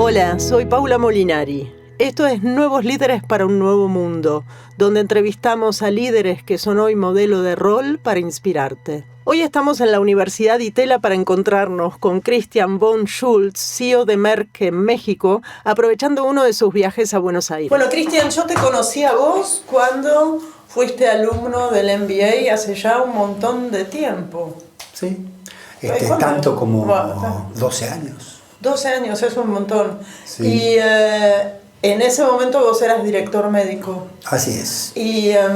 Hola, soy Paula Molinari. Esto es Nuevos Líderes para un Nuevo Mundo, donde entrevistamos a líderes que son hoy modelo de rol para inspirarte. Hoy estamos en la Universidad Itela para encontrarnos con Christian von Schultz, CEO de Merck en México, aprovechando uno de sus viajes a Buenos Aires. Bueno, Christian, yo te conocí a vos cuando fuiste alumno del MBA hace ya un montón de tiempo. Sí, tanto como 12 años. 12 años, es un montón. Sí. Y en ese momento vos eras director médico. Así es. Y a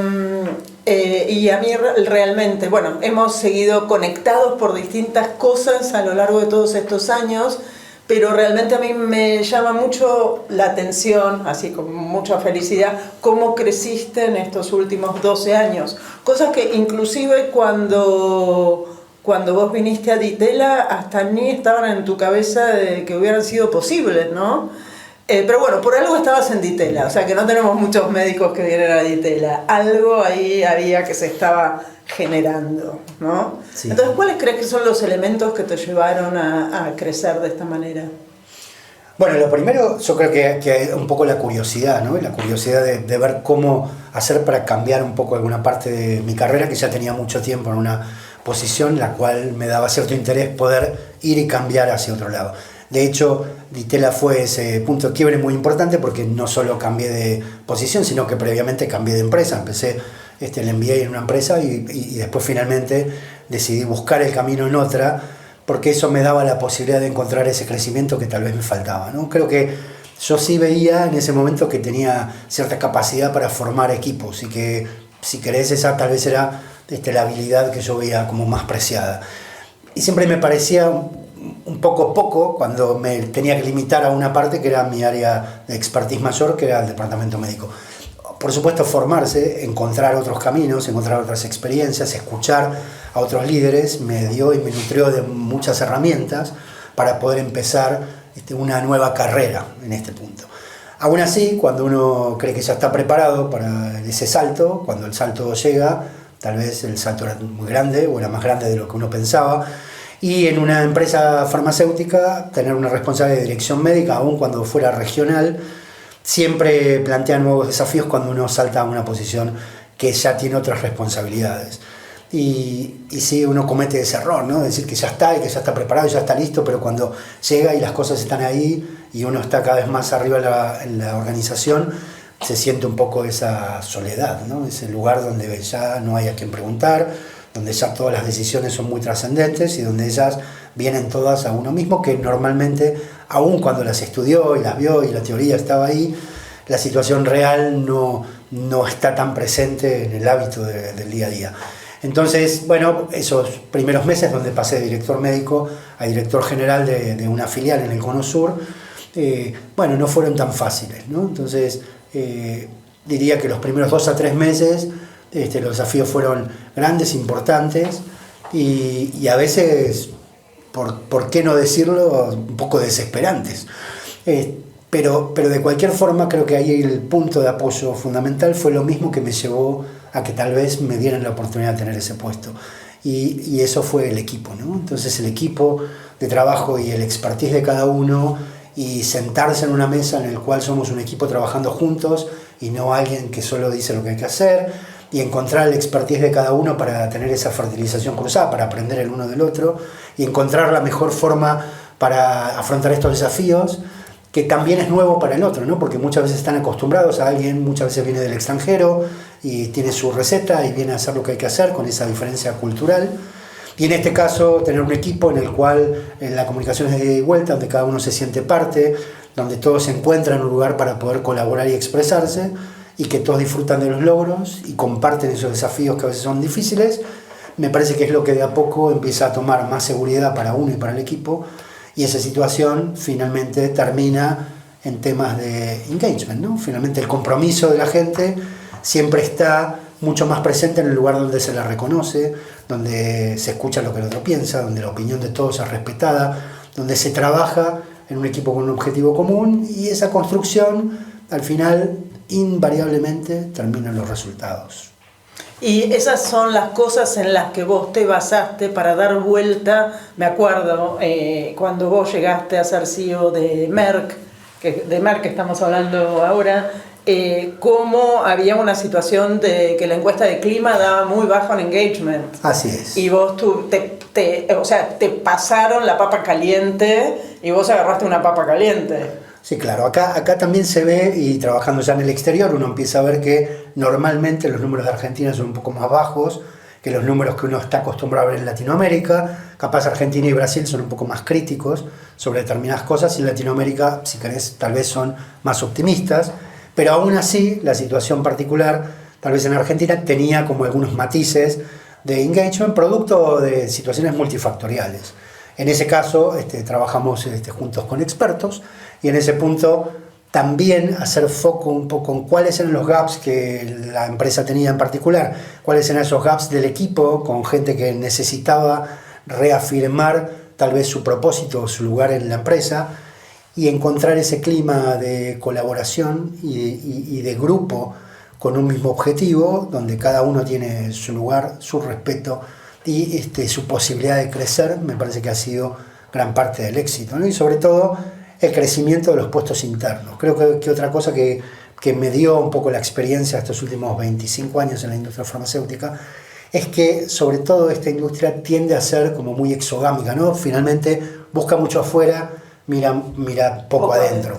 mí realmente, bueno, hemos seguido conectados por distintas cosas a lo largo de todos estos años, pero realmente a mí me llama mucho la atención, así con mucha felicidad, cómo creciste en estos últimos 12 años. Cosas que inclusive cuando vos viniste a Ditela hasta ni estaban en tu cabeza de que hubieran sido posibles, ¿no? Pero bueno, por algo estabas en Ditela, o sea que no tenemos muchos médicos que vienen a Ditela. Algo ahí había que se estaba generando, ¿no? Sí. Entonces, ¿cuáles crees que son los elementos que te llevaron a crecer de esta manera? Bueno, lo primero yo creo que es un poco la curiosidad, ¿no? La curiosidad de ver cómo hacer para cambiar un poco alguna parte de mi carrera, que ya tenía mucho tiempo en una posición en la cual me daba cierto interés poder ir y cambiar hacia otro lado. De hecho, Ditela fue ese punto de quiebre muy importante porque no solo cambié de posición, sino que previamente cambié de empresa. Empecé el MBA en una empresa y después finalmente decidí buscar el camino en otra porque eso me daba la posibilidad de encontrar ese crecimiento que tal vez me faltaba, ¿no? Creo que yo sí veía en ese momento que tenía cierta capacidad para formar equipos y que, si querés, esa tal vez era la habilidad que yo veía como más preciada. Y siempre me parecía un poco cuando me tenía que limitar a una parte que era mi área de expertise mayor, que era el departamento médico. Por supuesto, formarse, encontrar otros caminos, encontrar otras experiencias, escuchar a otros líderes, me dio y me nutrió de muchas herramientas para poder empezar una nueva carrera en este punto. Aún así, cuando uno cree que ya está preparado para ese salto, cuando el salto llega, tal vez el salto era muy grande o era más grande de lo que uno pensaba, y en una empresa farmacéutica tener una responsabilidad de dirección médica, aun cuando fuera regional, siempre plantea nuevos desafíos cuando uno salta a una posición que ya tiene otras responsabilidades. Y sí, uno comete ese error, ¿no? Decir que ya está y que ya está preparado y ya está listo, pero cuando llega y las cosas están ahí y uno está cada vez más arriba en la organización, se siente un poco esa soledad, ¿no? Ese lugar donde ya no hay a quien preguntar, donde ya todas las decisiones son muy trascendentes y donde ellas vienen todas a uno mismo, que normalmente, aun cuando las estudió y las vio y la teoría estaba ahí, la situación real no está tan presente en el hábito del día a día. Entonces, bueno, esos primeros meses donde pasé de director médico a director general de una filial en el Cono Sur, bueno, no fueron tan fáciles, ¿no? Entonces, diría que los primeros 2 a 3 meses los desafíos fueron grandes, importantes y a veces, por qué no decirlo, un poco desesperantes. Pero de cualquier forma creo que ahí el punto de apoyo fundamental fue lo mismo que me llevó a que tal vez me dieran la oportunidad de tener ese puesto. Y eso fue el equipo, ¿no? Entonces el equipo de trabajo y el expertise de cada uno y sentarse en una mesa en el cual somos un equipo trabajando juntos y no alguien que solo dice lo que hay que hacer, y encontrar el expertise de cada uno para tener esa fertilización cruzada, para aprender el uno del otro y encontrar la mejor forma para afrontar estos desafíos, que también es nuevo para el otro, ¿no? Porque muchas veces están acostumbrados a alguien, muchas veces viene del extranjero y tiene su receta y viene a hacer lo que hay que hacer con esa diferencia cultural. Y en este caso, tener un equipo en el cual la comunicación es de ida y vuelta, donde cada uno se siente parte, donde todos se encuentran en un lugar para poder colaborar y expresarse, y que todos disfrutan de los logros y comparten esos desafíos que a veces son difíciles, me parece que es lo que de a poco empieza a tomar más seguridad para uno y para el equipo, y esa situación finalmente termina en temas de engagement, ¿no? Finalmente el compromiso de la gente siempre está mucho más presente en el lugar donde se la reconoce, donde se escucha lo que el otro piensa, donde la opinión de todos es respetada, donde se trabaja en un equipo con un objetivo común, y esa construcción al final invariablemente terminan los resultados. Y esas son las cosas en las que vos te basaste para dar vuelta. Me acuerdo cuando vos llegaste a ser CEO de Merck, que de Merck que estamos hablando ahora, cómo había una situación de que la encuesta de clima daba muy bajo en engagement. Así es. Y vos te pasaron la papa caliente y vos agarraste una papa caliente. Sí, claro. Acá también se ve, y trabajando ya en el exterior, uno empieza a ver que normalmente los números de Argentina son un poco más bajos que los números que uno está acostumbrado a ver en Latinoamérica. Capaz Argentina y Brasil son un poco más críticos sobre determinadas cosas, y en Latinoamérica, si querés, tal vez son más optimistas. Pero aún así, la situación particular, tal vez en Argentina, tenía como algunos matices de engagement, producto de situaciones multifactoriales. En ese caso, trabajamos juntos con expertos, y en ese punto también hacer foco un poco en cuáles eran los gaps que la empresa tenía en particular, cuáles eran esos gaps del equipo, con gente que necesitaba reafirmar tal vez su propósito o su lugar en la empresa, y encontrar ese clima de colaboración y de grupo con un mismo objetivo, donde cada uno tiene su lugar, su respeto y su posibilidad de crecer. Me parece que ha sido gran parte del éxito, ¿no? Y sobre todo el crecimiento de los puestos internos. Creo que otra cosa que me dio un poco la experiencia estos últimos 25 años en la industria farmacéutica es que sobre todo esta industria tiende a ser como muy exogámica, ¿no? Finalmente busca mucho afuera, mira poco adentro.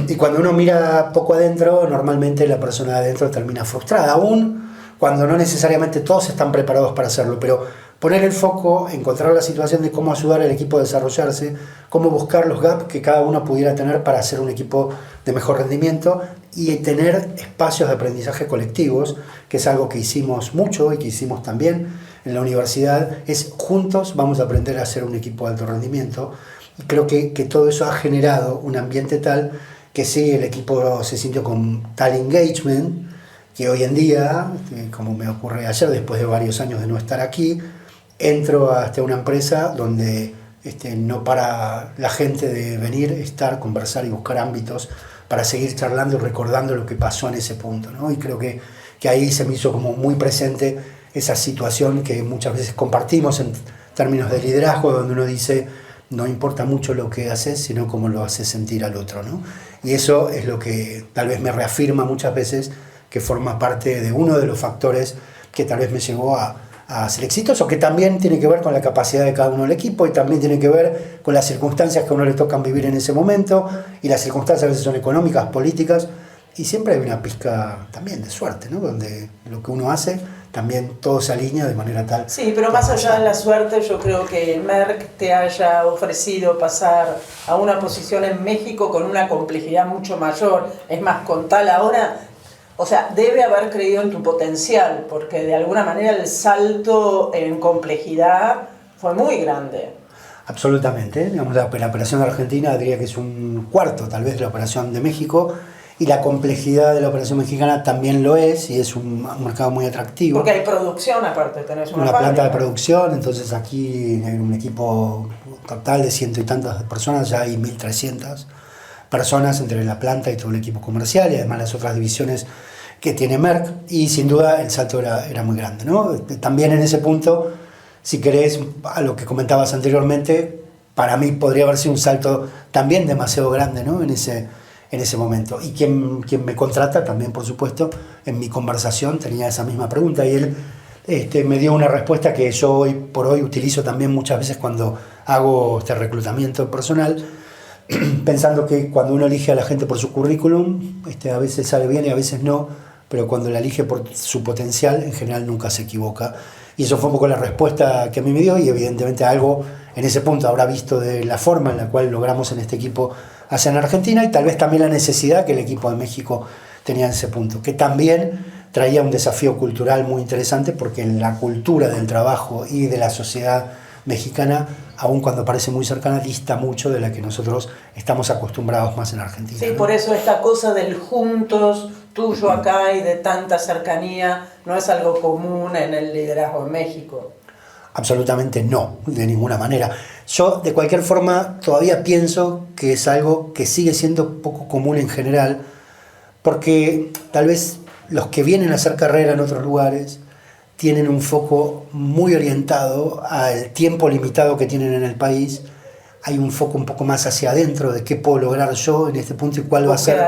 Y cuando uno mira poco adentro, normalmente la persona de adentro termina frustrada, aún cuando no necesariamente todos están preparados para hacerlo, pero poner el foco, encontrar la situación de cómo ayudar al equipo a desarrollarse, cómo buscar los gaps que cada uno pudiera tener para hacer un equipo de mejor rendimiento, y tener espacios de aprendizaje colectivos, que es algo que hicimos mucho y que hicimos también en la universidad. Es juntos vamos a aprender a hacer un equipo de alto rendimiento. Y creo que todo eso ha generado un ambiente tal que sí, el equipo se sintió con tal engagement que hoy en día, como me ocurre ayer, después de varios años de no estar aquí, entro hasta una empresa donde no para la gente de venir, estar, conversar y buscar ámbitos para seguir charlando y recordando lo que pasó en ese punto, ¿no? Y creo que ahí se me hizo como muy presente esa situación que muchas veces compartimos en términos de liderazgo, donde uno dice: no importa mucho lo que haces, sino cómo lo haces sentir al otro, ¿no? Y eso es lo que tal vez me reafirma muchas veces que forma parte de uno de los factores que tal vez me llevó a ser exitoso, que también tiene que ver con la capacidad de cada uno del equipo, y también tiene que ver con las circunstancias que a uno le tocan vivir en ese momento, y las circunstancias a veces son económicas, políticas, y siempre hay una pizca también de suerte, ¿no? Donde lo que uno hace también todo se alinea de manera tal. Sí, pero más allá de la suerte, yo creo que Merck te haya ofrecido pasar a una posición en México con una complejidad mucho mayor. Es más, con tal ahora, o sea, debe haber creído en tu potencial, porque de alguna manera el salto en complejidad fue muy grande. Absolutamente. Digamos, la operación de Argentina diría que es un cuarto, tal vez, de la operación de México. Y la complejidad de la operación mexicana también lo es, y es un mercado muy atractivo. Porque hay producción aparte, tenés una planta de producción, entonces aquí en un equipo total de 100 y tantas personas, ya hay 1.300 personas entre la planta y todo el equipo comercial, y además las otras divisiones que tiene Merck, y sin duda el salto era muy grande, ¿no? También en ese punto, si querés, a lo que comentabas anteriormente, para mí podría haber sido un salto también demasiado grande, ¿no? En ese momento. Y quien me contrata también, por supuesto, en mi conversación tenía esa misma pregunta, y él me dio una respuesta que yo hoy por hoy utilizo también muchas veces cuando hago este reclutamiento personal, pensando que cuando uno elige a la gente por su currículum, a veces sale bien y a veces no, pero cuando la elige por su potencial, en general nunca se equivoca. Y eso fue un poco la respuesta que a mí me dio, y evidentemente algo en ese punto habrá visto de la forma en la cual logramos en este equipo hacer en Argentina, y tal vez también la necesidad que el equipo de México tenía en ese punto, que también traía un desafío cultural muy interesante, porque la cultura del trabajo y de la sociedad mexicana, aun cuando parece muy cercana, dista mucho de la que nosotros estamos acostumbrados más en Argentina. Sí, ¿no? Por eso esta cosa del juntos, tuyo acá, y de tanta cercanía, no es algo común en el liderazgo en México. Absolutamente no, de ninguna manera. Yo, de cualquier forma, todavía pienso que es algo que sigue siendo poco común en general, porque tal vez los que vienen a hacer carrera en otros lugares tienen un foco muy orientado al tiempo limitado que tienen en el país, hay un foco un poco más hacia adentro de qué puedo lograr yo en este punto y cuál va a ser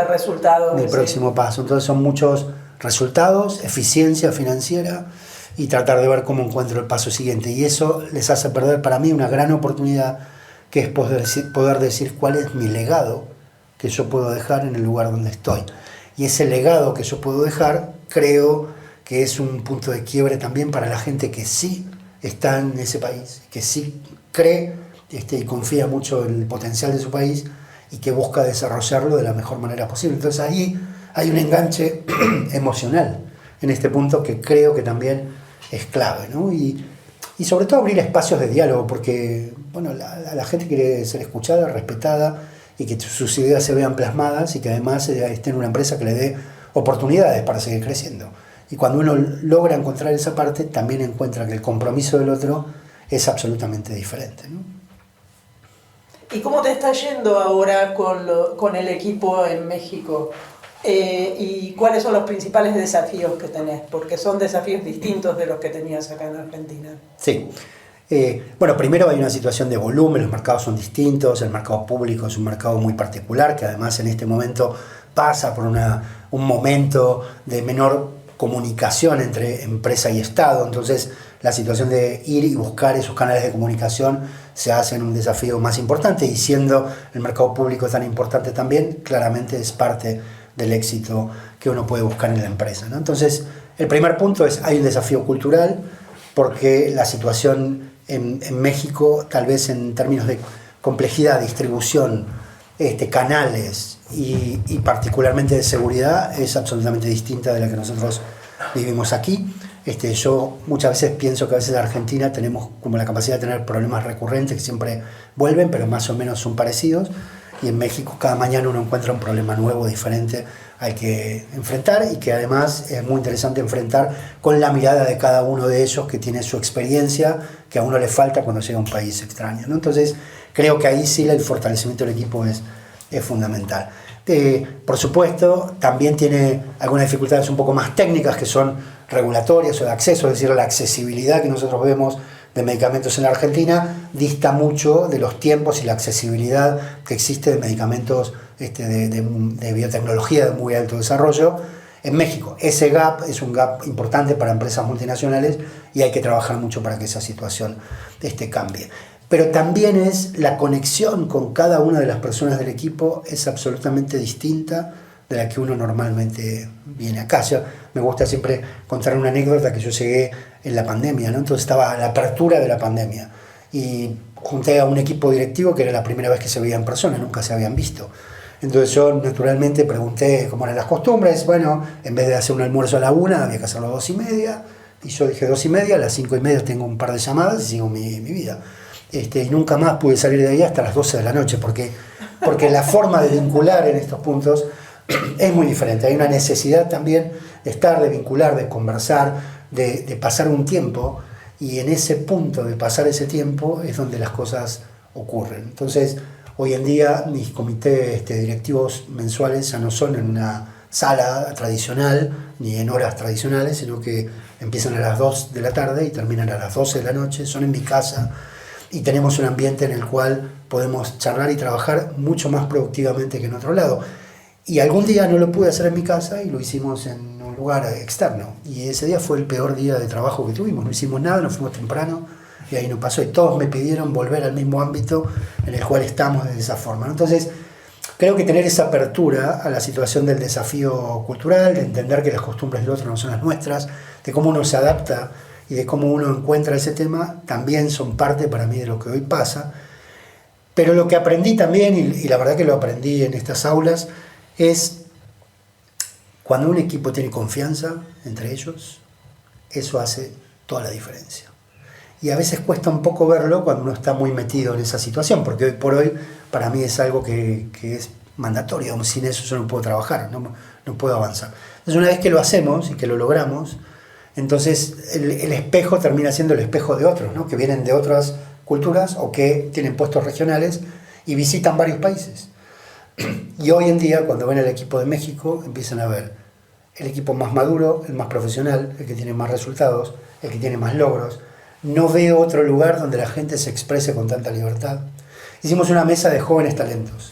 mi próximo paso. Entonces son muchos resultados, eficiencia financiera y tratar de ver cómo encuentro el paso siguiente. Y eso les hace perder para mí una gran oportunidad, que es poder decir cuál es mi legado que yo puedo dejar en el lugar donde estoy. Y ese legado que yo puedo dejar, creo que es un punto de quiebre también para la gente que sí está en ese país, que sí cree y confía mucho en el potencial de su país y que busca desarrollarlo de la mejor manera posible. Entonces ahí hay un enganche emocional en este punto que creo que también es clave, ¿no? Y sobre todo abrir espacios de diálogo, porque bueno, la gente quiere ser escuchada, respetada y que sus ideas se vean plasmadas y que además esté en una empresa que le dé oportunidades para seguir creciendo. Y cuando uno logra encontrar esa parte, también encuentra que el compromiso del otro es absolutamente diferente, ¿no? ¿Y cómo te está yendo ahora con el equipo en México? ¿Y cuáles son los principales desafíos que tenés? Porque son desafíos distintos de los que tenías acá en Argentina. Sí. Bueno, primero hay una situación de volumen, los mercados son distintos, el mercado público es un mercado muy particular, que además en este momento pasa por un momento de menor comunicación entre empresa y Estado. Entonces la situación de ir y buscar esos canales de comunicación se hace en un desafío más importante, y siendo el mercado público tan importante también, claramente es parte del éxito que uno puede buscar en la empresa, ¿no? Entonces el primer punto es, hay un desafío cultural, porque la situación en México, tal vez en términos de complejidad, distribución, canales y particularmente de seguridad, es absolutamente distinta de la que nosotros vivimos aquí. Yo muchas veces pienso que a veces en Argentina tenemos como la capacidad de tener problemas recurrentes que siempre vuelven, pero más o menos son parecidos. Y en México cada mañana uno encuentra un problema nuevo, diferente, al que enfrentar, y que además es muy interesante enfrentar con la mirada de cada uno de ellos, que tiene su experiencia, que a uno le falta cuando llega a un país extraño, ¿no? Entonces creo que ahí sí el fortalecimiento del equipo es fundamental. Por supuesto, también tiene algunas dificultades un poco más técnicas, que son regulatorias o de acceso, es decir, la accesibilidad que nosotros vemos de medicamentos en la Argentina dista mucho de los tiempos y la accesibilidad que existe de medicamentos de biotecnología de muy alto desarrollo en México. Ese gap es un gap importante para empresas multinacionales y hay que trabajar mucho para que esa situación cambie. Pero también es la conexión con cada una de las personas del equipo es absolutamente distinta de la que uno normalmente viene acá. Me gusta siempre contar una anécdota, que yo llegué en la pandemia, ¿no? Entonces estaba la apertura de la pandemia y junté a un equipo directivo que era la primera vez que se veía en persona, nunca se habían visto. Entonces yo naturalmente pregunté cómo eran las costumbres. Bueno, en vez de hacer un almuerzo a la 1, había que hacerlo a 2:30, y yo dije 2:30, a las 5:30 tengo un par de llamadas y sigo mi vida. Y nunca más pude salir de ahí hasta las 12 de la noche, porque la forma de vincular en estos puntos es muy diferente. Hay una necesidad también de estar, de vincular, de conversar, de pasar un tiempo, y en ese punto de pasar ese tiempo es donde las cosas ocurren. Entonces, hoy en día mis comités directivos mensuales ya no son en una sala tradicional ni en horas tradicionales, sino que empiezan a las 2 de la tarde y terminan a las 12 de la noche, son en mi casa, y tenemos un ambiente en el cual podemos charlar y trabajar mucho más productivamente que en otro lado. Y algún día no lo pude hacer en mi casa y lo hicimos en un lugar externo. Y ese día fue el peor día de trabajo que tuvimos. No hicimos nada, nos fuimos temprano y ahí no pasó. Y todos me pidieron volver al mismo ámbito en el cual estamos de esa forma, ¿no? Entonces, creo que tener esa apertura a la situación del desafío cultural, de entender que las costumbres del otro no son las nuestras, de cómo uno se adapta y de cómo uno encuentra ese tema, también son parte para mí de lo que hoy pasa. Pero lo que aprendí también, y la verdad que lo aprendí en estas aulas, es cuando un equipo tiene confianza entre ellos, eso hace toda la diferencia. Y a veces cuesta un poco verlo cuando uno está muy metido en esa situación, porque hoy por hoy para mí es algo que es mandatorio. Sin eso yo no puedo trabajar, no puedo avanzar. Entonces, una vez que lo hacemos y que lo logramos, entonces el espejo termina siendo el espejo de otros, ¿no? Que vienen de otras culturas o que tienen puestos regionales y visitan varios países. Y hoy en día, cuando ven el equipo de México, empiezan a ver el equipo más maduro, el más profesional, el que tiene más resultados, el que tiene más logros. No veo otro lugar donde la gente se exprese con tanta libertad. hicimos una mesa de jóvenes talentos.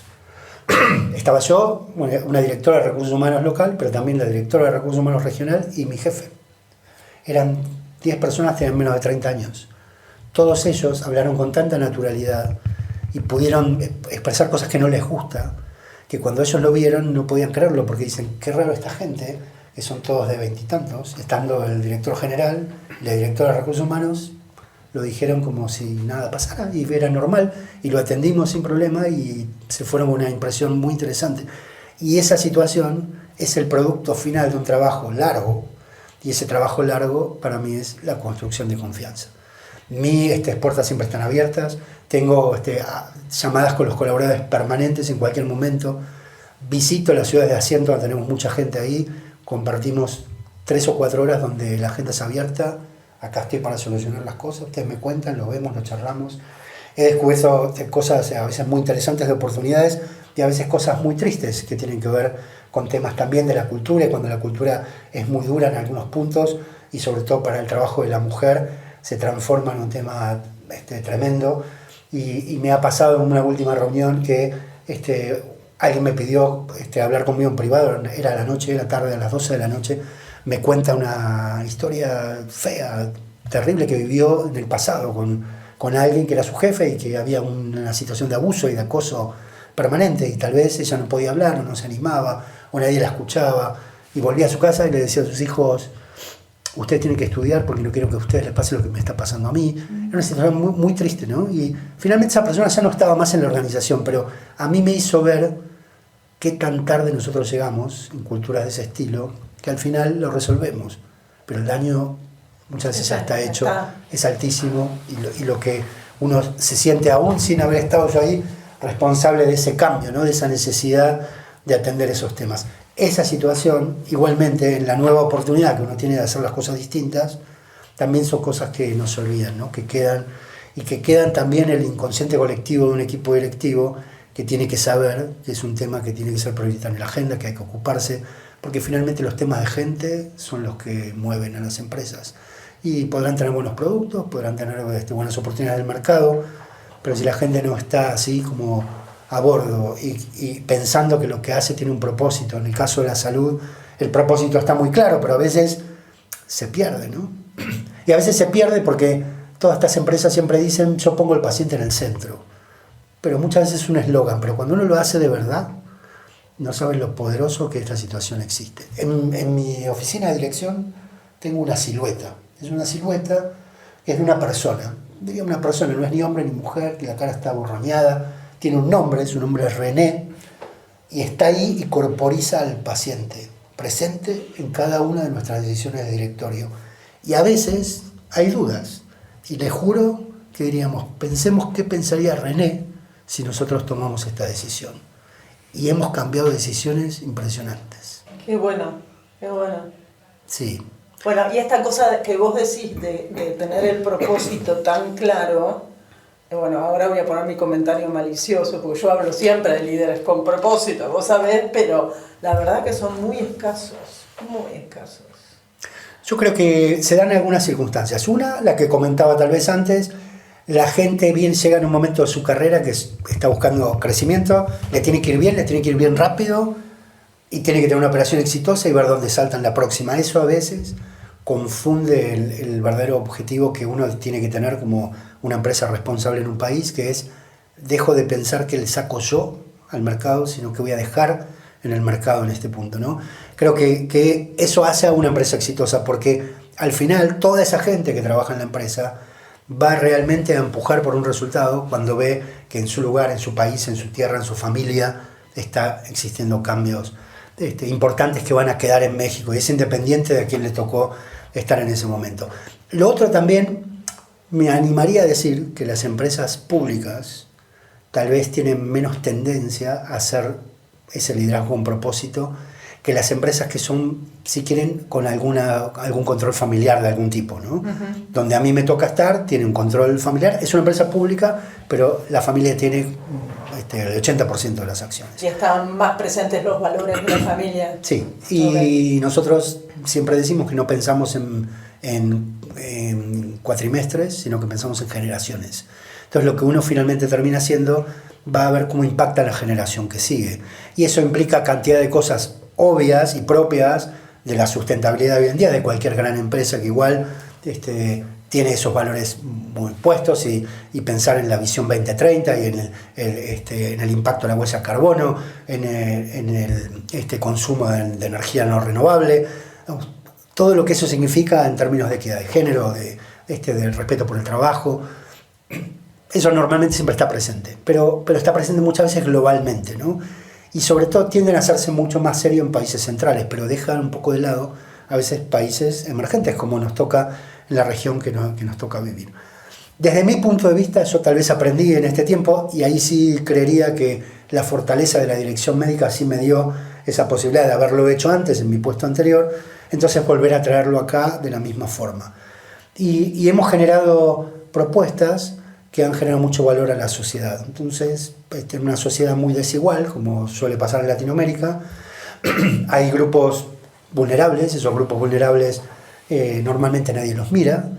Estaba yo, una directora de recursos humanos local, pero también la directora de recursos humanos regional y mi jefe. Eran 10 personas, tenían menos de 30 años. Todos ellos hablaron con tanta naturalidad y pudieron expresar cosas que no les gusta, que cuando ellos lo vieron no podían creerlo, porque dicen, qué raro esta gente, que son todos de veintitantos, estando el director general y la directora de recursos humanos, lo dijeron como si nada pasara y era normal, y lo atendimos sin problema y se fueron con una impresión muy interesante. Y esa situación es el producto final de un trabajo largo, y ese trabajo largo para mí es la construcción de confianza. Mis puertas siempre están abiertas, tengo llamadas con los colaboradores permanentes en cualquier momento, visito las ciudades de asiento donde tenemos mucha gente ahí, compartimos 3 o 4 horas donde la gente es abierta. Acá estoy para solucionar las cosas, ustedes me cuentan, lo vemos, lo charlamos. He descubierto cosas a veces muy interesantes de oportunidades y a veces cosas muy tristes que tienen que ver con temas también de la cultura, y cuando la cultura es muy dura en algunos puntos y sobre todo para el trabajo de la mujer se transforma en un tema tremendo. Y me ha pasado en una última reunión que alguien me pidió hablar conmigo en privado, era a la noche, la tarde, a las 12 de la noche, me cuenta una historia fea, terrible que vivió en el pasado con alguien que era su jefe y que había una situación de abuso y de acoso permanente, y tal vez ella no podía hablar o no se animaba o nadie la escuchaba, y volvía a su casa y le decía a sus hijos, ustedes tienen que estudiar porque no quiero que a ustedes les pase lo que me está pasando a mí. Era una situación muy, muy triste, ¿no? Y finalmente esa persona ya no estaba más en la organización, pero a mí me hizo ver qué tan tarde nosotros llegamos en culturas de ese estilo, que al final lo resolvemos, pero el daño muchas veces ya está hecho, es altísimo, y lo que uno se siente aún sin haber estado yo ahí, responsable de ese cambio, ¿no? De esa necesidad de atender esos temas. Esa situación, igualmente, en la nueva oportunidad que uno tiene de hacer las cosas distintas, también son cosas que no se olvidan, ¿no? Que quedan, y que quedan también en el inconsciente colectivo de un equipo directivo que tiene que saber que es un tema que tiene que ser prioritario en la agenda, que hay que ocuparse, porque finalmente los temas de gente son los que mueven a las empresas. Y podrán tener buenos productos, podrán tener buenas oportunidades del mercado, pero si la gente no está así como a bordo y pensando que lo que hace tiene un propósito, en el caso de la salud, el propósito está muy claro, pero a veces se pierde, ¿no? Y a veces se pierde porque todas estas empresas siempre dicen, yo pongo al paciente en el centro, pero muchas veces es un eslogan, pero cuando uno lo hace de verdad, no saben lo poderoso que esta situación existe. En mi oficina de dirección tengo una silueta. Es una silueta que es de una persona. Diría una persona, no es ni hombre ni mujer, que la cara está borroñada, tiene un nombre, su nombre es René, y está ahí y corporiza al paciente, presente en cada una de nuestras decisiones de directorio. Y a veces hay dudas, y les juro que diríamos, pensemos qué pensaría René si nosotros tomamos esta decisión. Y hemos cambiado decisiones impresionantes. Qué bueno, qué bueno. Sí. Bueno, y esta cosa que vos decís de tener el propósito tan claro, bueno, ahora voy a poner mi comentario malicioso, porque yo hablo siempre de líderes con propósito, vos sabés, pero la verdad que son muy escasos, muy escasos. Yo creo que se dan algunas circunstancias. Una, la que comentaba tal vez antes, la gente bien llega en un momento de su carrera que está buscando crecimiento, le tiene que ir bien rápido, y tiene que tener una operación exitosa y ver dónde saltan la próxima. Eso a veces confunde el verdadero objetivo que uno tiene que tener como una empresa responsable en un país, que es, dejo de pensar que le saco yo al mercado, sino que voy a dejar en el mercado en este punto, ¿no? Creo que eso hace a una empresa exitosa, porque al final toda esa gente que trabaja en la empresa va realmente a empujar por un resultado cuando ve que en su lugar, en su país, en su tierra, en su familia, está existiendo cambios importantes que van a quedar en México, y es independiente de a quién le tocó estar en ese momento. Lo otro también, me animaría a decir que las empresas públicas tal vez tienen menos tendencia a hacer ese liderazgo con propósito que las empresas que son, si quieren, con algún control familiar de algún tipo, ¿no? Uh-huh. Donde a mí me toca estar, tiene un control familiar, es una empresa pública, pero la familia tiene el 80% de las acciones. Y están más presentes los valores de la familia. Sí, y nosotros siempre decimos que no pensamos en en cuatrimestres, sino que pensamos en generaciones. Entonces lo que uno finalmente termina haciendo va a ver cómo impacta la generación que sigue. Y eso implica cantidad de cosas obvias y propias de la sustentabilidad de hoy en día, de cualquier gran empresa que igual tiene esos valores muy puestos y pensar en la visión 2030 y en el impacto de la huella de carbono, en el consumo de energía no renovable, todo lo que eso significa en términos de equidad de género, del respeto por el trabajo. Eso normalmente siempre está presente, pero está presente muchas veces globalmente, ¿no? Y sobre todo tienden a hacerse mucho más serio en países centrales, pero dejan un poco de lado a veces países emergentes, como nos toca en la región que nos toca vivir. Desde mi punto de vista, yo tal vez aprendí en este tiempo, y ahí sí creería que la fortaleza de la dirección médica sí me dio esa posibilidad de haberlo hecho antes en mi puesto anterior, entonces volver a traerlo acá de la misma forma. Y hemos generado propuestas que han generado mucho valor a la sociedad. Entonces, en una sociedad muy desigual, como suele pasar en Latinoamérica, hay grupos vulnerables, esos grupos vulnerables normalmente nadie los mira,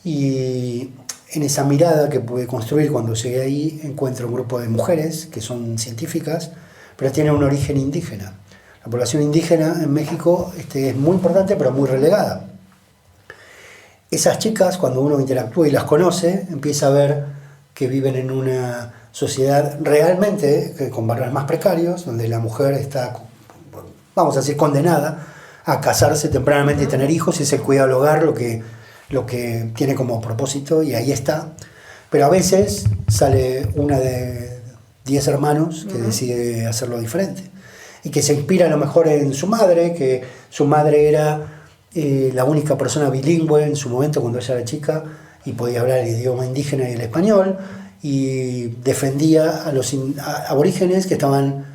y en esa mirada que pude construir cuando llegué ahí, encuentro un grupo de mujeres que son científicas, pero tienen un origen indígena. La población indígena en México es muy importante, pero muy relegada. Esas chicas, cuando uno interactúa y las conoce, empieza a ver que viven en una sociedad realmente con valores más precarios, donde la mujer está, vamos a decir, condenada a casarse tempranamente y tener hijos, y es el cuidado del hogar lo que tiene como propósito, y ahí está. Pero a veces sale una de 10 hermanos que decide hacerlo diferente, y que se inspira a lo mejor en su madre, que su madre era la única persona bilingüe en su momento cuando ella era chica y podía hablar el idioma indígena y el español, y defendía a los aborígenes que estaban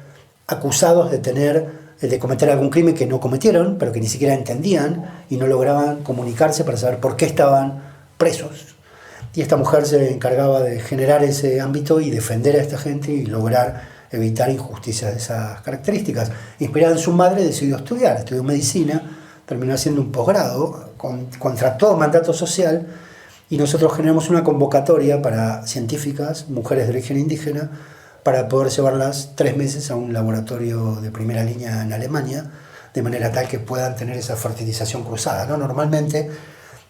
acusados de cometer algún crimen que no cometieron, pero que ni siquiera entendían y no lograban comunicarse para saber por qué estaban presos. Y esta mujer se encargaba de generar ese ámbito y defender a esta gente y lograr evitar injusticias de esas características. Inspirada en su madre, decidió estudió medicina, terminó haciendo un posgrado contra todo mandato social, y nosotros generamos una convocatoria para científicas, mujeres de origen indígena, para poder llevarlas 3 meses a un laboratorio de primera línea en Alemania, de manera tal que puedan tener esa fertilización cruzada, ¿no? Normalmente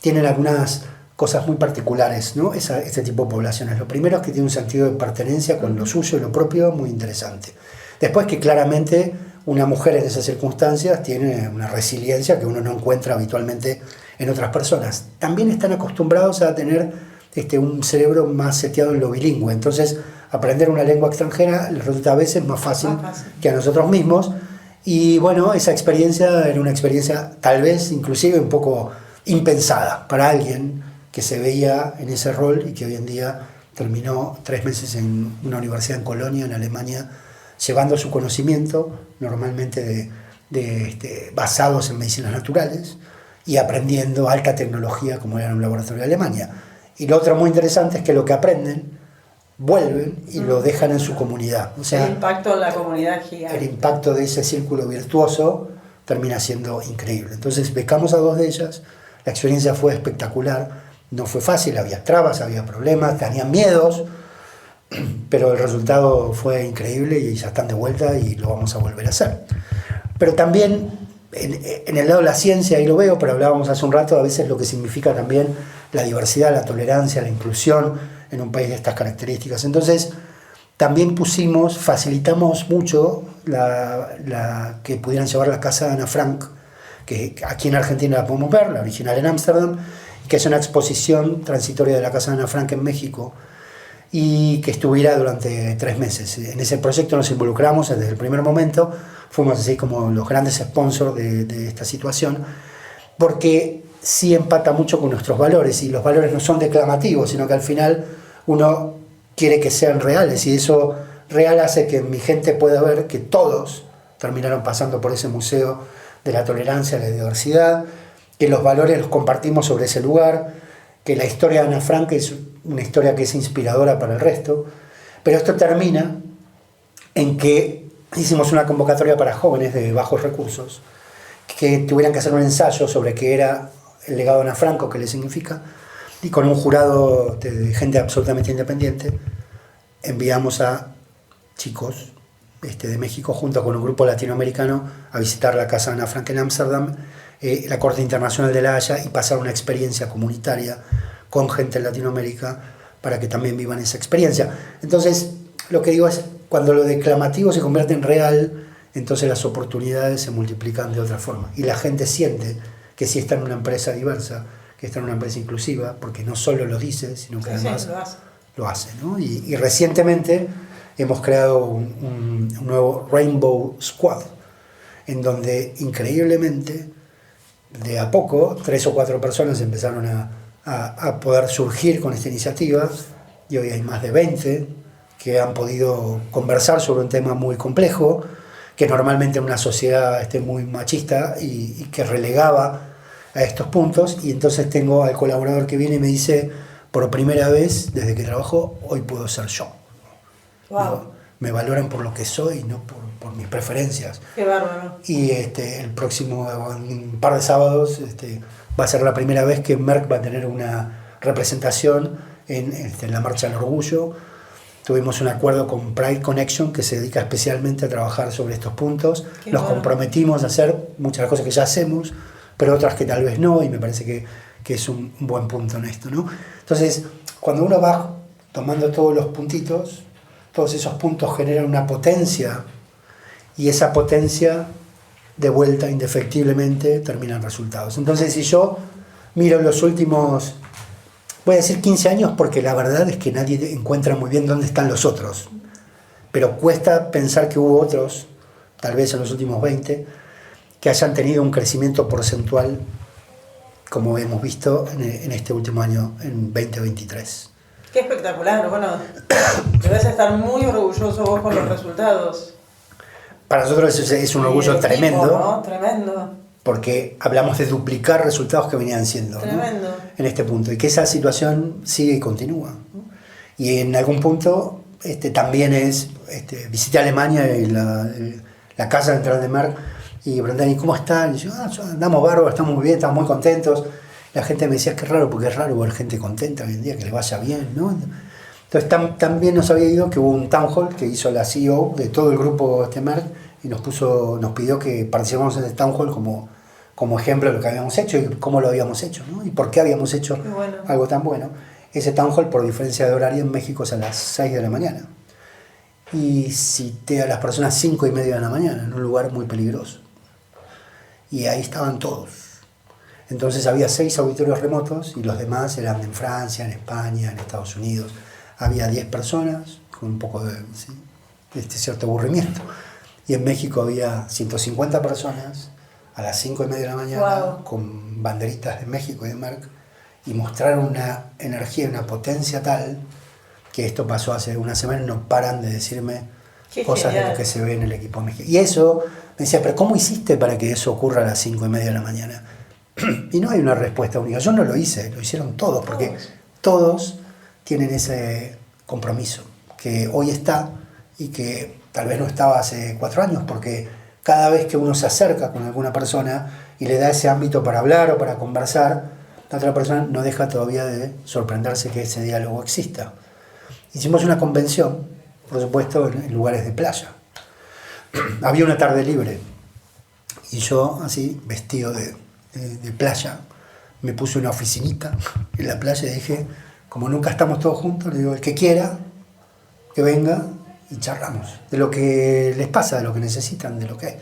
tienen algunas cosas muy particulares, ¿no? Este tipo de poblaciones. Lo primero es que tiene un sentido de pertenencia con lo suyo y lo propio muy interesante. Después que claramente una mujer en esas circunstancias tiene una resiliencia que uno no encuentra habitualmente en otras personas. También están acostumbrados a tener un cerebro más seteado en lo bilingüe, entonces aprender una lengua extranjera les resulta a veces más fácil que a nosotros mismos, y bueno, esa experiencia era una experiencia tal vez inclusive un poco impensada para alguien que se veía en ese rol y que hoy en día terminó 3 meses en una universidad en Colonia, en Alemania, llevando su conocimiento, normalmente basados en medicinas naturales, y aprendiendo alta tecnología como era en un laboratorio de Alemania. Y lo otro muy interesante es que lo que aprenden, vuelven y lo dejan en su comunidad. O sea, el impacto en la comunidad gigante. El impacto de ese círculo virtuoso termina siendo increíble. Entonces becamos a 2 de ellas, la experiencia fue espectacular, no fue fácil, había trabas, había problemas, tenían miedos, pero el resultado fue increíble y ya están de vuelta y lo vamos a volver a hacer. Pero también en el lado de la ciencia, ahí lo veo, pero hablábamos hace un rato, a veces lo que significa también la diversidad, la tolerancia, la inclusión en un país de estas características. Entonces, también facilitamos mucho que pudieran llevar la casa de Ana Frank, que aquí en Argentina la podemos ver, la original en Ámsterdam, que es una exposición transitoria de la casa de Ana Frank en México, y que estuviera durante 3 meses. En ese proyecto nos involucramos desde el primer momento, fuimos así como los grandes sponsors de esta situación, porque sí empata mucho con nuestros valores, y los valores no son declamativos, sino que al final uno quiere que sean reales, y eso real hace que mi gente pueda ver que todos terminaron pasando por ese museo de la tolerancia, la diversidad, que los valores los compartimos sobre ese lugar, que la historia de Ana Frank es una historia que es inspiradora para el resto, pero esto termina en que hicimos una convocatoria para jóvenes de bajos recursos que tuvieran que hacer un ensayo sobre qué era el legado de Ana Franco, qué le significa, y con un jurado de gente absolutamente independiente, enviamos a chicos de México junto con un grupo latinoamericano a visitar la casa de Ana Frank en Ámsterdam, la Corte Internacional de la Haya, y pasar una experiencia comunitaria con gente en Latinoamérica para que también vivan esa experiencia. Entonces, lo que digo es, cuando lo declamativo se convierte en real, entonces las oportunidades se multiplican de otra forma. Y la gente siente que si está en una empresa diversa, que está en una empresa inclusiva, porque no solo lo dice, sino que además lo hace, ¿no? Y recientemente hemos creado un nuevo Rainbow Squad, en donde increíblemente, de a poco, 3 o 4 personas empezaron a poder surgir con esta iniciativa, y hoy hay más de 20 que han podido conversar sobre un tema muy complejo, que normalmente en una sociedad muy machista y que relegaba a estos puntos. Y entonces tengo al colaborador que viene y me dice, por primera vez desde que trabajo, hoy puedo ser yo. Wow. Me valoran por lo que soy, no por mis preferencias. Qué bárbaro. Y el próximo, un par de sábados, va a ser la primera vez que Merck va a tener una representación en la Marcha del Orgullo. Tuvimos un acuerdo con Pride Connection, que se dedica especialmente a trabajar sobre estos puntos. Nos comprometimos a hacer muchas cosas que ya hacemos, pero otras que tal vez no, y me parece que es un buen punto en esto, ¿no? Entonces, cuando uno va tomando todos los puntitos, todos esos puntos generan una potencia, y esa potencia, de vuelta, indefectiblemente, termina en resultados. Entonces, si yo miro los últimos, voy a decir 15 años, porque la verdad es que nadie encuentra muy bien dónde están los otros, pero cuesta pensar que hubo otros, tal vez en los últimos 20, que hayan tenido un crecimiento porcentual como hemos visto en este último año, en 2023. Qué espectacular. Bueno, debes estar muy orgulloso vos por los resultados. Para nosotros es un orgullo equipo, tremendo, ¿no? Tremendo. Porque hablamos de duplicar resultados que venían siendo, Tremendo, ¿no? En este punto, y que esa situación sigue y continúa, ¿no? Y en algún punto también visité Alemania y la casa central de Merck, y preguntaban, ¿y cómo están? Y yo, andamos bárbaros, estamos muy bien, estamos muy contentos. La gente me decía, qué raro, porque es raro ver gente contenta hoy en día, que le vaya bien, ¿no? Entonces también nos había ido que hubo un town hall que hizo la CEO de todo el grupo Merck, y nos pidió que participáramos en el town hall como ejemplo de lo que habíamos hecho y cómo lo habíamos hecho, ¿no? Y por qué habíamos hecho algo tan bueno. Ese town hall, por diferencia de horario, en México es a las 6 de la mañana. Y cité a las personas 5:30 de la mañana, en un lugar muy peligroso. Y ahí estaban todos. Entonces había 6 auditorios remotos, y los demás eran en Francia, en España, en Estados Unidos. Había 10 personas, con un poco de cierto aburrimiento. Y en México había 150 personas a las 5:30 de la mañana, con banderitas de México y de Merck, y mostraron una energía y una potencia tal que esto pasó hace una semana, y no paran de decirme cosas de lo que se ve en el equipo mexicano. Y eso, me decía, pero ¿cómo hiciste para que eso ocurra a las 5:30 de la mañana? Y no hay una respuesta única. Yo no lo hice, lo hicieron todos, porque todos tienen ese compromiso que hoy está y que tal vez no estaba hace 4 años, porque cada vez que uno se acerca con alguna persona y le da ese ámbito para hablar o para conversar, la otra persona no deja todavía de sorprenderse que ese diálogo exista. Hicimos una convención, por supuesto, en lugares de playa. Había una tarde libre, y yo, así, vestido de playa, me puse una oficinita en la playa y dije, como nunca estamos todos juntos, le digo, el que quiera, que venga y charlamos de lo que les pasa, de lo que necesitan, de lo que hay.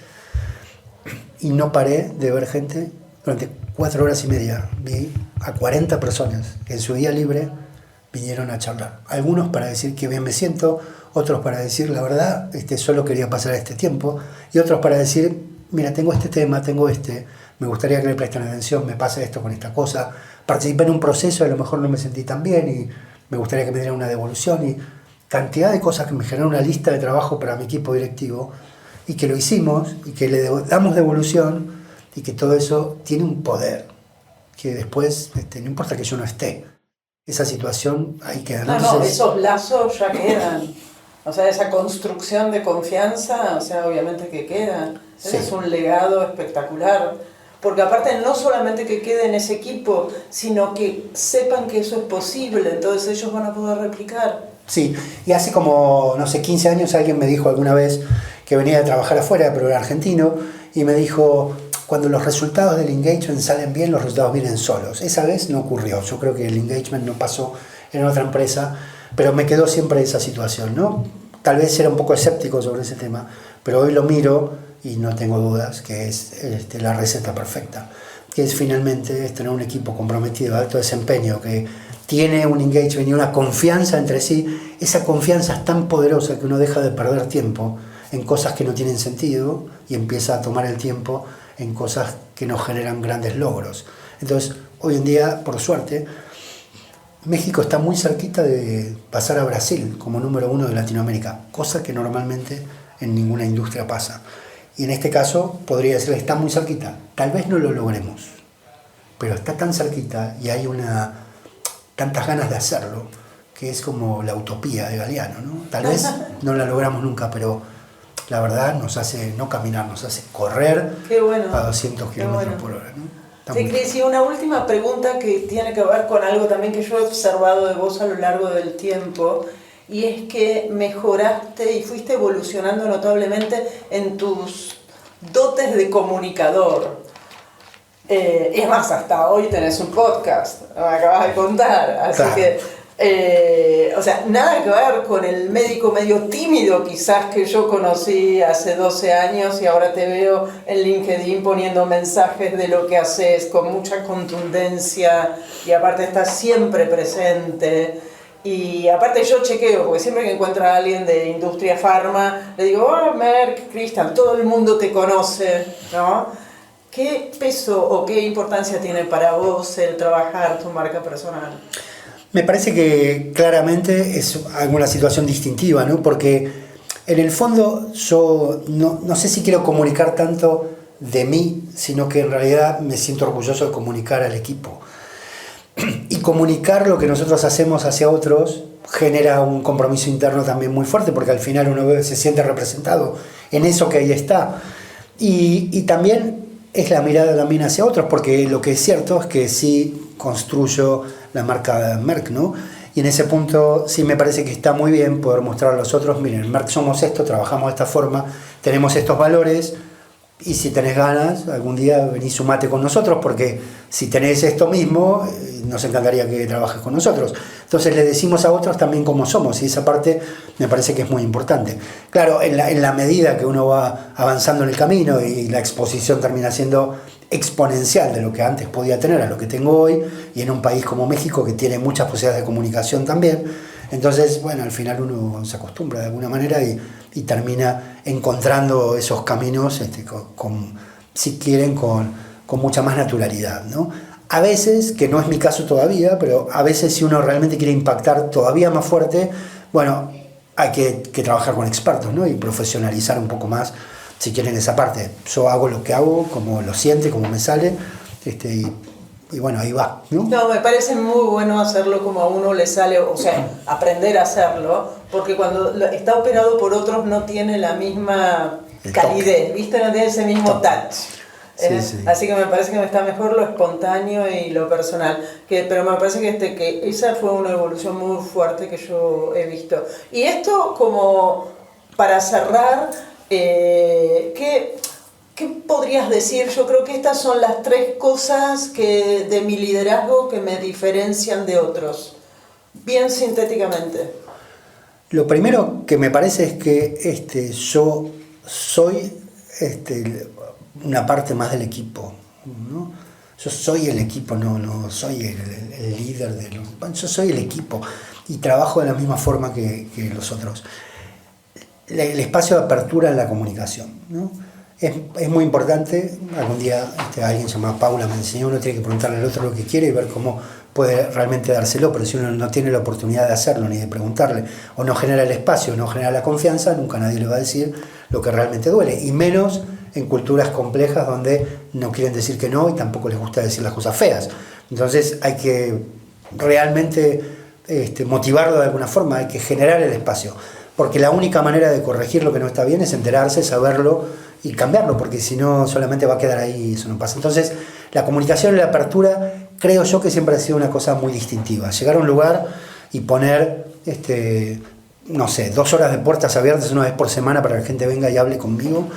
Y no paré de ver gente durante 4 horas y media. Vi a 40 personas que en su día libre vinieron a charlar. Algunos para decir que bien me siento, otros para decir, la verdad, solo quería pasar este tiempo, y otros para decir, mira, tengo este tema, me gustaría que le presten atención, me pasa esto con esta cosa, participé en un proceso y a lo mejor no me sentí tan bien y me gustaría que me dieran una devolución, y cantidad de cosas que me generaron una lista de trabajo para mi equipo directivo, y que lo hicimos y que le damos devolución, y que todo eso tiene un poder que después no importa que yo no esté, esa situación ahí queda. Entonces, esos lazos ya quedan, o sea, esa construcción de confianza, o sea, obviamente que queda. Ese es un legado espectacular porque aparte no solamente que quede en ese equipo, sino que sepan que eso es posible, entonces ellos van a poder replicar. Sí, y hace como, no sé, 15 años alguien me dijo alguna vez que venía de trabajar afuera, pero era argentino, y me dijo, cuando los resultados del engagement salen bien, los resultados vienen solos. Esa vez no ocurrió, yo creo que el engagement no pasó en otra empresa, pero me quedó siempre esa situación, ¿no? Tal vez era un poco escéptico sobre ese tema, pero hoy lo miro y no tengo dudas que es la receta perfecta, que es finalmente tener un equipo comprometido de alto desempeño, que tiene un engagement y una confianza entre sí. Esa confianza es tan poderosa que uno deja de perder tiempo en cosas que no tienen sentido y empieza a tomar el tiempo en cosas que nos generan grandes logros. Entonces, hoy en día, por suerte, México está muy cerquita de pasar a Brasil como número 1 de Latinoamérica, cosa que normalmente en ninguna industria pasa. Y en este caso, podría decirle, está muy cerquita. Tal vez no lo logremos, pero está tan cerquita y hay tantas ganas de hacerlo, que es como la utopía de Galeano, ¿no? Tal vez no la logramos nunca, pero la verdad nos hace no caminar, nos hace correr a 200 kilómetros por hora, ¿no? Sí, Cris, y una última pregunta que tiene que ver con algo también que yo he observado de vos a lo largo del tiempo, y es que mejoraste y fuiste evolucionando notablemente en tus dotes de comunicador. Es más, hasta hoy tenés un podcast, me acabas de contar, así claro. O sea, nada que ver con el médico medio tímido quizás que yo conocí hace 12 años y ahora te veo en LinkedIn poniendo mensajes de lo que haces con mucha contundencia y aparte estás siempre presente. Y aparte yo chequeo, porque siempre que encuentro a alguien de industria farma, le digo, Merck, Crystal, todo el mundo te conoce, ¿no? ¿Qué peso o qué importancia tiene para vos el trabajar tu marca personal? Me parece que claramente es alguna situación distintiva, ¿no? Porque en el fondo yo no sé si quiero comunicar tanto de mí, sino que en realidad me siento orgulloso de comunicar al equipo. Y comunicar lo que nosotros hacemos hacia otros genera un compromiso interno también muy fuerte, porque al final uno se siente representado en eso que ahí está. Y también es la mirada también hacia otros, porque lo que es cierto es que sí construyo la marca Merck, ¿no? Y en ese punto sí me parece que está muy bien poder mostrar a los otros, miren, Merck somos esto, trabajamos de esta forma, tenemos estos valores, y si tenés ganas, algún día venís, sumate con nosotros, porque si tenés esto mismo, nos encantaría que trabajes con nosotros. Entonces le decimos a otros también cómo somos, y esa parte me parece que es muy importante. Claro, en la medida que uno va avanzando en el camino y la exposición termina siendo exponencial de lo que antes podía tener a lo que tengo hoy, y en un país como México que tiene muchas posibilidades de comunicación también, entonces, bueno, al final uno se acostumbra de alguna manera y termina encontrando esos caminos, si quieren, con mucha más naturalidad, ¿no? A veces, que no es mi caso todavía, pero a veces si uno realmente quiere impactar todavía más fuerte, bueno, hay que trabajar con expertos, ¿no? Y profesionalizar un poco más, si quieren, esa parte. Yo hago lo que hago, como lo siente, como me sale, y bueno, ahí va, ¿no? No, me parece muy bueno hacerlo como a uno le sale, o sea, aprender a hacerlo, porque cuando está operado por otros no tiene la misma calidez, ¿viste? No tiene ese mismo touch. Sí. Así que me parece que me está mejor lo espontáneo y lo personal, pero me parece que esa fue una evolución muy fuerte que yo he visto. Y esto, como para cerrar, ¿qué podrías decir? Yo creo que estas son las 3 cosas de mi liderazgo que me diferencian de otros, bien sintéticamente. Lo primero que me parece es que yo soy una parte más del equipo, ¿no? Yo soy el equipo, no soy el líder yo soy el equipo y trabajo de la misma forma que los otros. El espacio de apertura en la comunicación, ¿no? Es muy importante. Algún día alguien llamado Paula me enseñó, uno tiene que preguntarle al otro lo que quiere y ver cómo puede realmente dárselo, pero si uno no tiene la oportunidad de hacerlo ni de preguntarle, o no genera el espacio, no genera la confianza, nunca nadie le va a decir lo que realmente duele, y menos en culturas complejas donde no quieren decir que no y tampoco les gusta decir las cosas feas. Entonces hay que realmente motivarlo de alguna forma, hay que generar el espacio. Porque la única manera de corregir lo que no está bien es enterarse, saberlo y cambiarlo, porque si no solamente va a quedar ahí y eso no pasa. Entonces, la comunicación y la apertura creo yo que siempre ha sido una cosa muy distintiva. Llegar a un lugar y poner, no sé, 2 horas de puertas abiertas una vez por semana para que la gente venga y hable conmigo,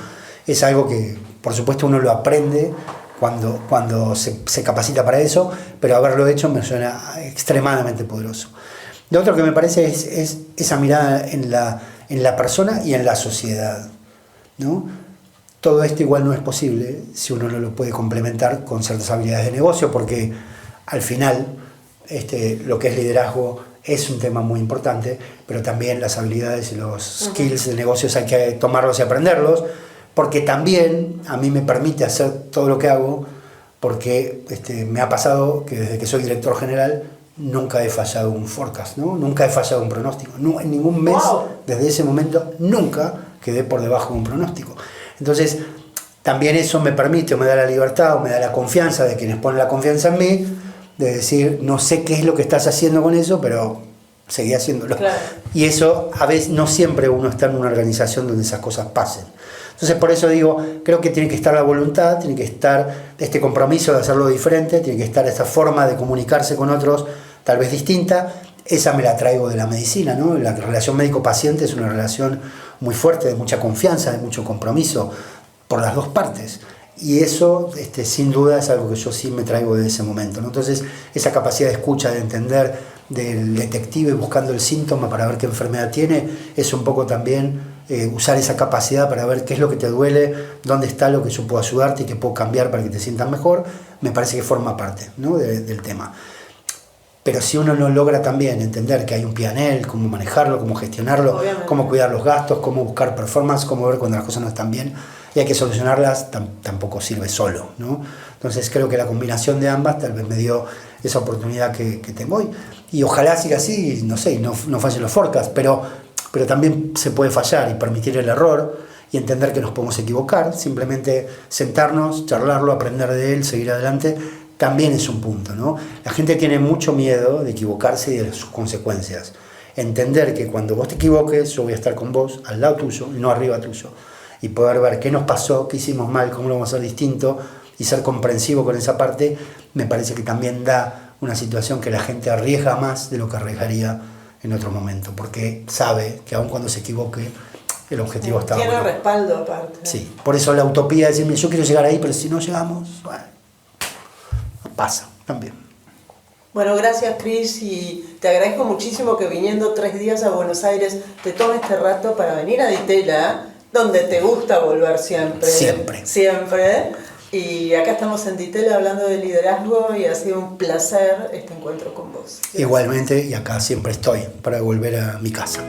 es algo que, por supuesto, uno lo aprende cuando se capacita para eso, pero haberlo hecho me suena extremadamente poderoso. Lo otro que me parece es esa mirada en la persona y en la sociedad, ¿no? Todo esto igual no es posible si uno no lo puede complementar con ciertas habilidades de negocio, porque al final lo que es liderazgo es un tema muy importante, pero también las habilidades y los skills de negocios hay que tomarlos y aprenderlos, porque también a mí me permite hacer todo lo que hago, porque me ha pasado que desde que soy director general nunca he fallado un forecast, ¿no? Nunca he fallado un pronóstico. No, en ningún mes, desde ese momento, nunca quedé por debajo de un pronóstico. Entonces, también eso me permite, o me da la libertad, o me da la confianza de quienes ponen la confianza en mí, de decir, no sé qué es lo que estás haciendo con eso, pero seguí haciéndolo. Claro. Y eso, a veces, no siempre uno está en una organización donde esas cosas pasen. Entonces, por eso digo, creo que tiene que estar la voluntad, tiene que estar este compromiso de hacerlo diferente, tiene que estar esta forma de comunicarse con otros, tal vez distinta. Esa me la traigo de la medicina, ¿no? La relación médico-paciente es una relación muy fuerte, de mucha confianza, de mucho compromiso por las dos partes. Y eso, sin duda, es algo que yo sí me traigo de ese momento, ¿no? Entonces, esa capacidad de escucha, de entender, del detective buscando el síntoma para ver qué enfermedad tiene, es un poco también usar esa capacidad para ver qué es lo que te duele, dónde está lo que yo puedo ayudarte y que puedo cambiar para que te sientas mejor. Me parece que forma parte, ¿no? del tema. Pero si uno no logra también entender que hay un P&L, cómo manejarlo, cómo gestionarlo, obviamente, cómo cuidar los gastos, cómo buscar performance, cómo ver cuando las cosas no están bien y hay que solucionarlas, tampoco sirve solo, ¿no? Entonces creo que la combinación de ambas tal vez me dio esa oportunidad que tengo hoy. Y ojalá siga así, no sé, no fallen los forecasts, pero también se puede fallar y permitir el error y entender que nos podemos equivocar, simplemente sentarnos, charlarlo, aprender de él, seguir adelante. También es un punto, ¿no? La gente tiene mucho miedo de equivocarse y de sus consecuencias. Entender que cuando vos te equivoques, yo voy a estar con vos, al lado tuyo, y no arriba tuyo. Y poder ver qué nos pasó, qué hicimos mal, cómo lo vamos a hacer distinto, y ser comprensivo con esa parte, me parece que también da una situación que la gente arriesga más de lo que arriesgaría en otro momento, porque sabe que aun cuando se equivoque, el objetivo está bueno. Tiene respaldo aparte. Sí, por eso la utopía de decirme, yo quiero llegar ahí, pero si no llegamos, bueno, pasa también. Bueno, gracias Cris, y te agradezco muchísimo que viniendo 3 días a Buenos Aires te tomes este rato para venir a Ditela, donde te gusta volver siempre. Siempre. Y acá estamos en Ditela hablando de liderazgo y ha sido un placer este encuentro con vos. Gracias. Igualmente, y acá siempre estoy para volver a mi casa.